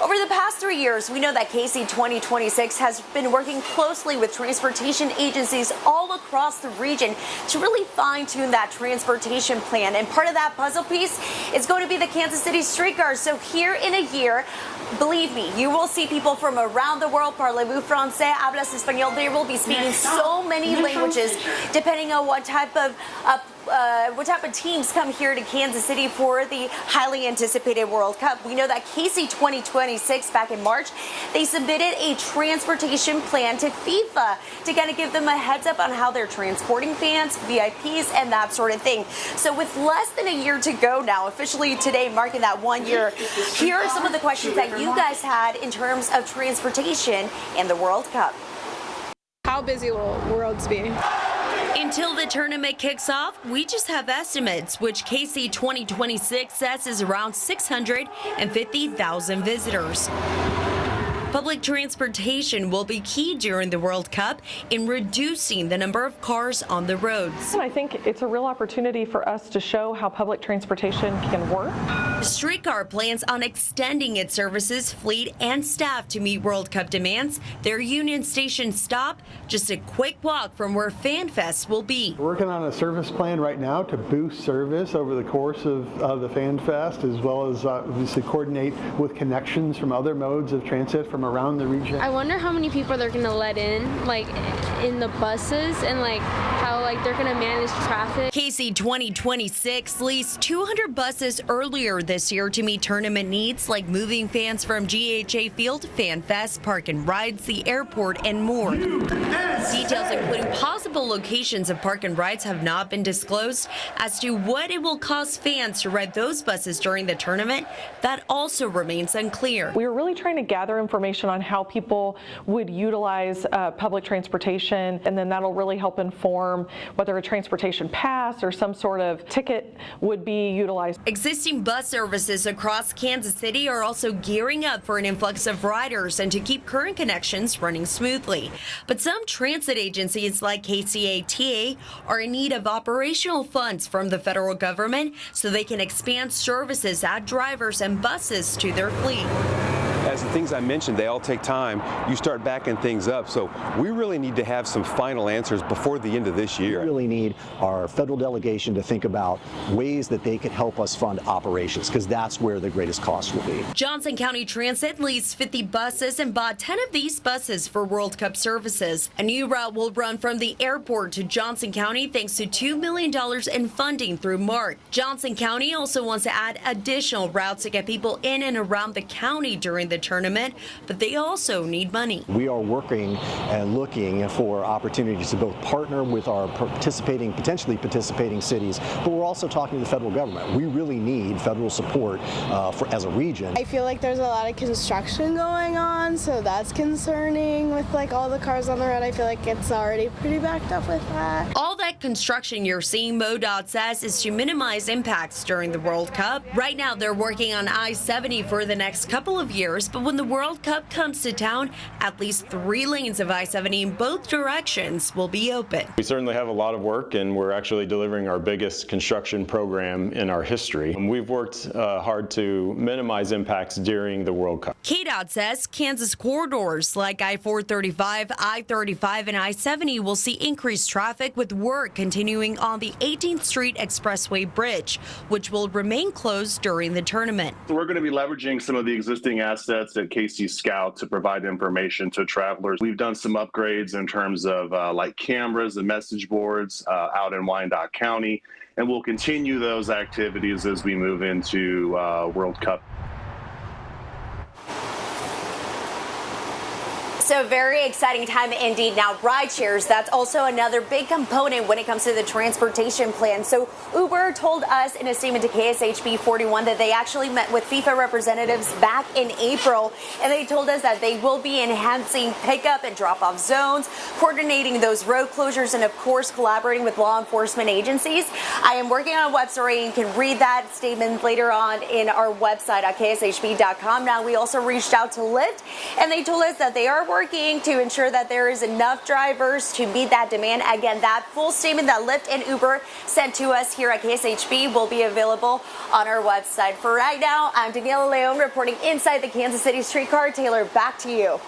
Over the past 3 years, we know that KC 2026 has been working closely with transportation agencies all across the region to really fine-tune that transportation plan. And part of that puzzle piece is going to be the Kansas City streetcars. So here in a year, believe me, you will see people from around the world. Parlez-vous français? Hablas español? They will be speaking so many languages, depending on what type of teams come here to Kansas City for the highly anticipated World Cup. We know that KC 2026 back in March, they submitted a transportation plan to FIFA to kind of give them a heads up on how they're transporting fans, VIPs, and that sort of thing. So with less than a year to go now, officially today marking that 1 year, here are some of the questions that you guys had in terms of transportation and the World Cup. How busy will Worlds be? Until the tournament kicks off, we just have estimates, which KC 2026 says is around 650,000 visitors. Public transportation will be key during the World Cup in reducing the number of cars on the roads. I think it's a real opportunity for us to show how public transportation can work. Streetcar plans on extending its services, fleet, and staff to meet World Cup demands. Their Union Station stop just a quick walk from where FanFest will be. We're working on a service plan right now to boost service over the course of the FanFest, as well as obviously coordinate with connections from other modes of transit from around the region. I wonder how many people they're going to let in the buses, and how they're going to manage traffic. KC 2026 leased 200 buses earlier this year to meet tournament needs, like moving fans from GHA Field, FanFest, Park and Rides, the airport, and more. Details including possible locations of park and rides have not been disclosed. As to what it will cost fans to ride those buses during the tournament, that also remains unclear. We were really trying to gather information on how people would utilize public transportation, and then that'll really help inform whether a transportation pass or some sort of ticket would be utilized. Existing bus services across Kansas City are also gearing up for an influx of riders and to keep current connections running smoothly. But some transit agencies like KCATA are in need of operational funds from the federal government so they can expand services, add drivers and buses to their fleet. As the things I mentioned, they all take time. You start backing things up. So we really need to have some final answers before the end of this year. We really need our federal delegation to think about ways that they could help us fund operations, because that's where the greatest cost will be. Johnson County Transit leased 50 buses and bought 10 of these buses for World Cup services. A new route will run from the airport to Johnson County thanks to $2 million in funding through March. Johnson County also wants to add additional routes to get people in and around the county during the tournament, but they also need money. We are working and looking for opportunities to both partner with our potentially participating cities, but we're also talking to the federal government. We really need federal support as a region. I feel like there's a lot of construction going on, so that's concerning with all the cars on the road. I feel like it's already pretty backed up with that. All that construction you're seeing, MoDOT says, is to minimize impacts during the World Cup. Right now, they're working on I-70 for the next couple of years, but when the World Cup comes to town, at least 3 lanes of I-70 in both directions will be open. We certainly have a lot of work, and we're actually delivering our biggest construction program in our history. We've worked hard to minimize impacts during the World Cup. KDOT says Kansas corridors like I-435, I-35, and I-70 will see increased traffic, with work continuing on the 18th Street Expressway Bridge, which will remain closed during the tournament. We're going to be leveraging some of the existing assets at KC Scout to provide information to travelers. We've done some upgrades in terms of cameras and message boards out in Wyandotte County, and we'll continue those activities as we move into World Cup. So very exciting time indeed. Now, ride shares, that's also another big component when it comes to the transportation plan. So Uber told us in a statement to KSHB 41 that they actually met with FIFA representatives back in April, and they told us that they will be enhancing pickup and drop-off zones, coordinating those road closures, and of course collaborating with law enforcement agencies. I am working on a web story, and you can read that statement later on in our website at kshb.com. Now, we also reached out to Lyft, and they told us that they are working working to ensure that there is enough drivers to meet that demand. Again, that full statement that Lyft and Uber sent to us here at KSHB will be available on our website. For right now, I'm Daniela Leon reporting inside the Kansas City streetcar. Taylor, back to you.